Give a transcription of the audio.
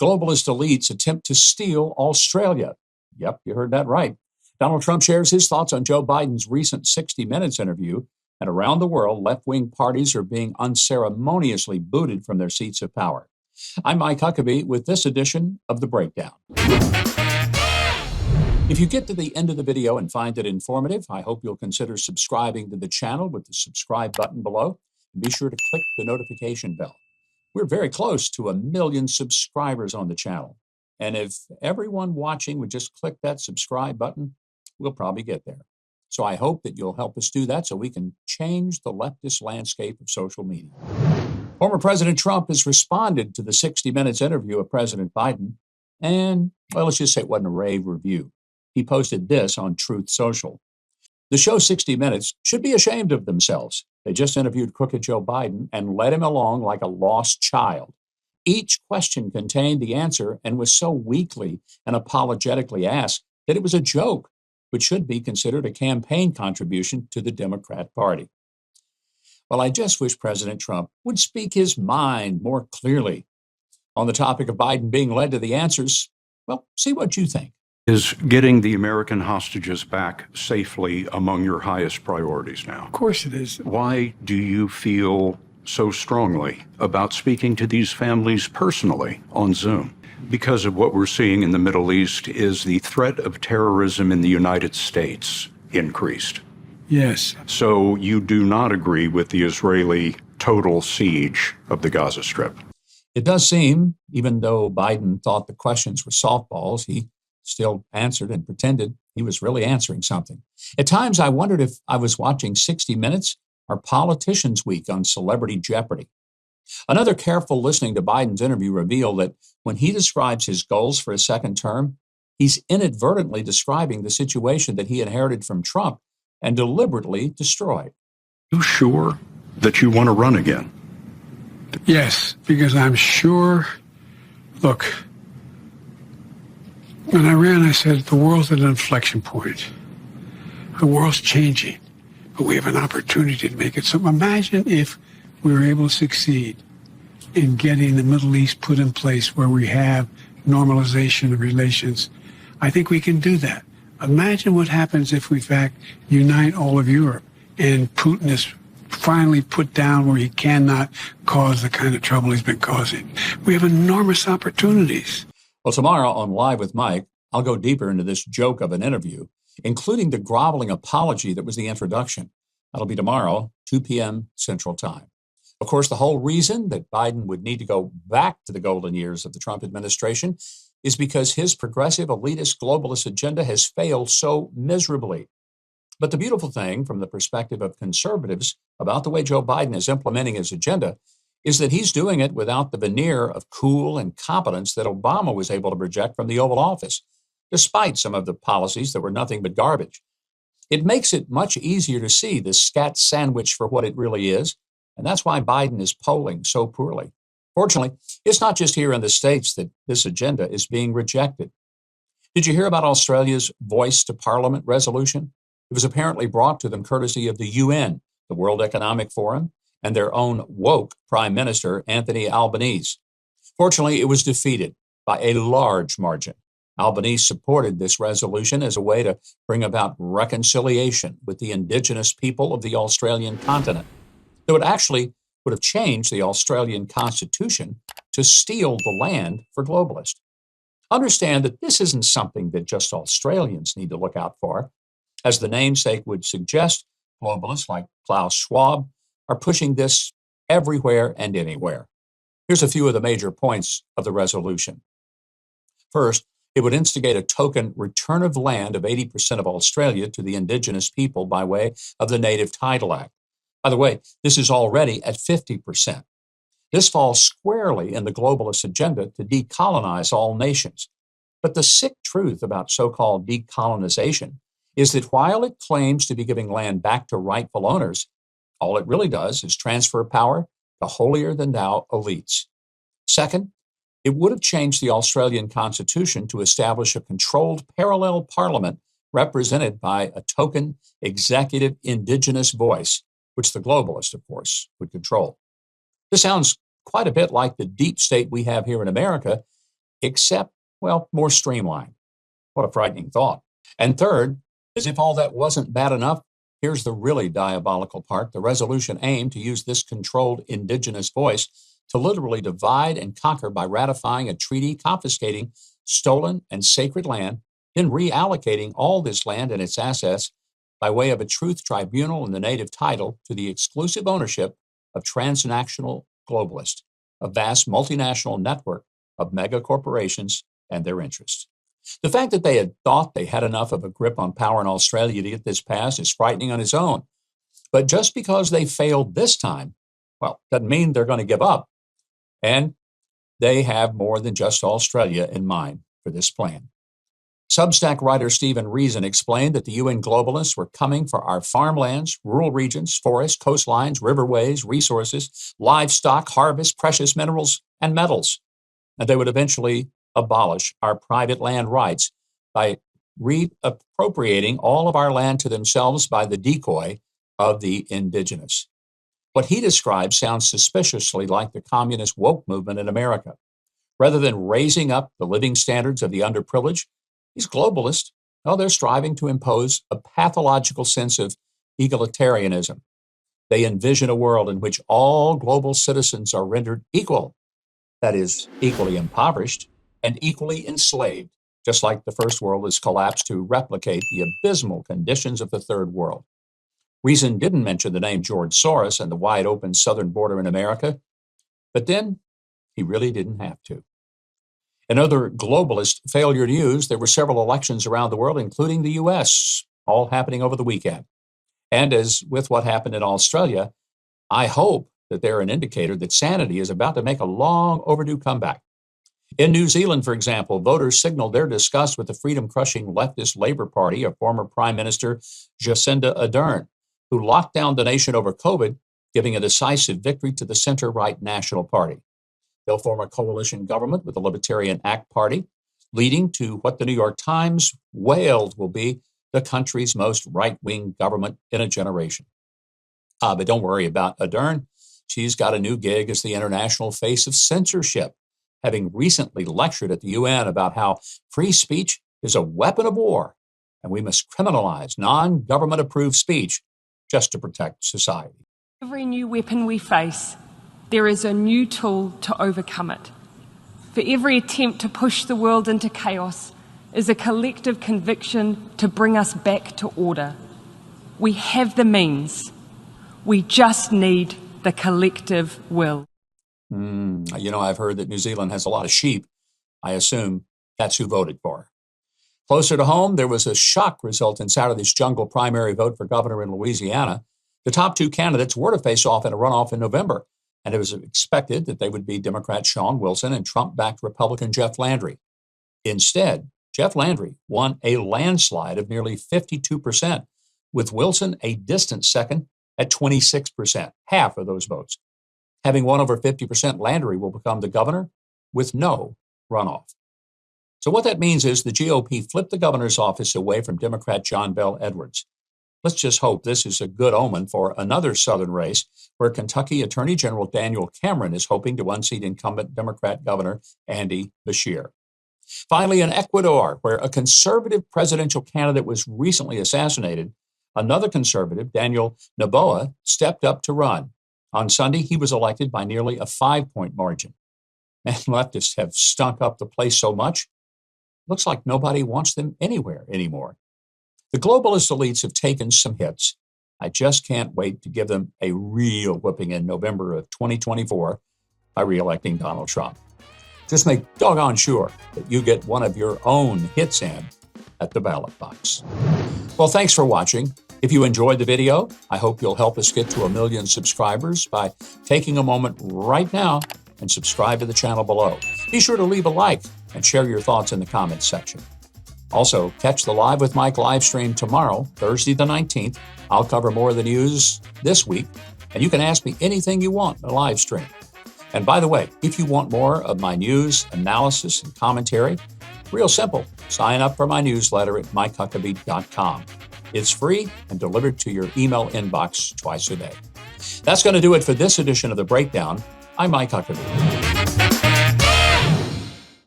Globalist elites attempt to steal Australia. Yep, you heard that right. Donald Trump shares his thoughts on Joe Biden's recent 60 Minutes interview. And around the world, left-wing parties are being unceremoniously booted from their seats of power. I'm Mike Huckabee with this edition of The Breakdown. If you get to the end of the video and find it informative, I hope you'll consider subscribing to the channel with the subscribe button below. And be sure to click the notification bell. We're very close to 1 million subscribers on the channel. And if everyone watching would just click that subscribe button, we'll probably get there. So I hope that you'll help us do that so we can change the leftist landscape of social media. Former President Trump has responded to the 60 Minutes interview of President Biden. And, well, let's just say it wasn't a rave review. He posted this on Truth Social. The show 60 Minutes should be ashamed of themselves. They just interviewed crooked Joe Biden and led him along like a lost child. Each question contained the answer and was so weakly and apologetically asked that it was a joke, which should be considered a campaign contribution to the Democrat Party. Well, I just wish President Trump would speak his mind more clearly. On the topic of Biden being led to the answers, well, see what you think. Is getting the American hostages back safely among your highest priorities now? Of course it is. Why do you feel so strongly about speaking to these families personally on Zoom? Because of what we're seeing in the Middle East, is the threat of terrorism in the United States increased? Yes. So you do not agree with the Israeli total siege of the Gaza Strip? It does seem, even though Biden thought the questions were softballs, he still answered and pretended he was really answering something. At times, I wondered if I was watching 60 Minutes or Politicians Week on Celebrity Jeopardy. Another careful listening to Biden's interview revealed that when he describes his goals for a second term, he's inadvertently describing the situation that he inherited from Trump and deliberately destroyed. You sure that you want to run again? Yes, because I'm sure, look, when I ran, I said, the world's at an inflection point. The world's changing, but we have an opportunity to make it. So imagine if we were able to succeed in getting the Middle East put in place where we have normalization of relations. I think we can do that. Imagine what happens if we, in fact, unite all of Europe and Putin is finally put down where he cannot cause the kind of trouble he's been causing. We have enormous opportunities. Well, tomorrow on Live with Mike, I'll go deeper into this joke of an interview, including the groveling apology that was the introduction. That'll be tomorrow, 2 p.m. Central Time. Of course, the whole reason that Biden would need to go back to the golden years of the Trump administration is because his progressive, elitist, globalist agenda has failed so miserably. But the beautiful thing from the perspective of conservatives about the way Joe Biden is implementing his agenda is that he's doing it without the veneer of cool and competence that Obama was able to project from the Oval Office, despite some of the policies that were nothing but garbage. It makes it much easier to see the scat sandwich for what it really is, and that's why Biden is polling so poorly. Fortunately, it's not just here in the States that this agenda is being rejected. Did you hear about Australia's Voice to Parliament resolution? It was apparently brought to them courtesy of the UN, the World Economic Forum, and their own woke Prime Minister, Anthony Albanese. Fortunately, it was defeated by a large margin. Albanese supported this resolution as a way to bring about reconciliation with the indigenous people of the Australian continent. Though it actually would have changed the Australian Constitution to steal the land for globalists. Understand that this isn't something that just Australians need to look out for. As the namesake would suggest, globalists like Klaus Schwab are pushing this everywhere and anywhere. Here's a few of the major points of the resolution. First, it would instigate a token return of land of 80% of Australia to the indigenous people by way of the Native Title Act. By the way, this is already at 50%. This falls squarely in the globalist agenda to decolonize all nations. But the sick truth about so-called decolonization is that while it claims to be giving land back to rightful owners, all it really does is transfer power to holier-than-thou elites. Second, it would have changed the Australian Constitution to establish a controlled parallel parliament represented by a token executive indigenous voice, which the globalists, of course, would control. This sounds quite a bit like the deep state we have here in America, except, well, more streamlined. What a frightening thought. And third, as if all that wasn't bad enough, here's the really diabolical part. The resolution aimed to use this controlled indigenous voice to literally divide and conquer by ratifying a treaty confiscating stolen and sacred land, then reallocating all this land and its assets by way of a truth tribunal and the native title to the exclusive ownership of transnational globalists, a vast multinational network of mega corporations and their interests. The fact that they had thought they had enough of a grip on power in Australia to get this passed is frightening on its own. But just because they failed this time, well, doesn't mean they're going to give up. And they have more than just Australia in mind for this plan. Substack writer Stephen Reason explained that the UN globalists were coming for our farmlands, rural regions, forests, coastlines, riverways, resources, livestock, harvests, precious minerals, and metals. And they would eventually abolish our private land rights by reappropriating all of our land to themselves by the decoy of the indigenous. What he describes sounds suspiciously like the communist woke movement in America. Rather than raising up the living standards of the underprivileged, these globalists, well, they're striving to impose a pathological sense of egalitarianism. They envision a world in which all global citizens are rendered equal, that is, equally impoverished and equally enslaved, just like the first world has collapsed to replicate the abysmal conditions of the third world. Reason didn't mention the name George Soros and the wide open southern border in America, but then he really didn't have to. In other globalist failure news, there were several elections around the world, including the U.S., all happening over the weekend. And as with what happened in Australia, I hope that they're an indicator that sanity is about to make a long overdue comeback. In New Zealand, for example, voters signaled their disgust with the freedom-crushing leftist Labour Party of former Prime Minister Jacinda Ardern, who locked down the nation over COVID, giving a decisive victory to the center-right National Party. They'll form a coalition government with the Libertarian ACT Party, leading to what the New York Times wailed will be the country's most right-wing government in a generation. But don't worry about Ardern. She's got a new gig as the international face of censorship, having recently lectured at the UN about how free speech is a weapon of war, and we must criminalize non-government approved speech just to protect society. Every new weapon we face, there is a new tool to overcome it. For every attempt to push the world into chaos is a collective conviction to bring us back to order. We have the means. We just need the collective will. I've heard that New Zealand has a lot of sheep. I assume that's who voted for her. Closer to home, there was a shock result in Saturday's jungle primary vote for governor in Louisiana. The top two candidates were to face off in a runoff in November, and it was expected that they would be Democrat Sean Wilson and Trump-backed Republican Jeff Landry. Instead, Jeff Landry won a landslide of nearly 52%, with Wilson a distant second at 26%, half of those votes. Having won over 50%, Landry will become the governor with no runoff. So what that means is the GOP flipped the governor's office away from Democrat John Bel Edwards. Let's just hope this is a good omen for another Southern race where Kentucky Attorney General Daniel Cameron is hoping to unseat incumbent Democrat Governor Andy Beshear. Finally, in Ecuador, where a conservative presidential candidate was recently assassinated, another conservative, Daniel Noboa, stepped up to run. On Sunday, he was elected by nearly a 5-point margin. And leftists have stunk up the place so much, looks like nobody wants them anywhere anymore. The globalist elites have taken some hits. I just can't wait to give them a real whipping in November of 2024 by re-electing Donald Trump. Just make doggone sure that you get one of your own hits in at the ballot box. Well, thanks for watching. If you enjoyed the video, I hope you'll help us get to 1 million subscribers by taking a moment right now and subscribe to the channel below. Be sure to leave a like and share your thoughts in the comments section. Also, catch the Live with Mike live stream tomorrow, Thursday the 19th. I'll cover more of the news this week, and you can ask me anything you want in the live stream. And by the way, if you want more of my news, analysis, and commentary, real simple. Sign up for my newsletter at MikeHuckabee.com. It's free and delivered to your email inbox twice a day. That's going to do it for this edition of The Breakdown. I'm Mike Huckabee.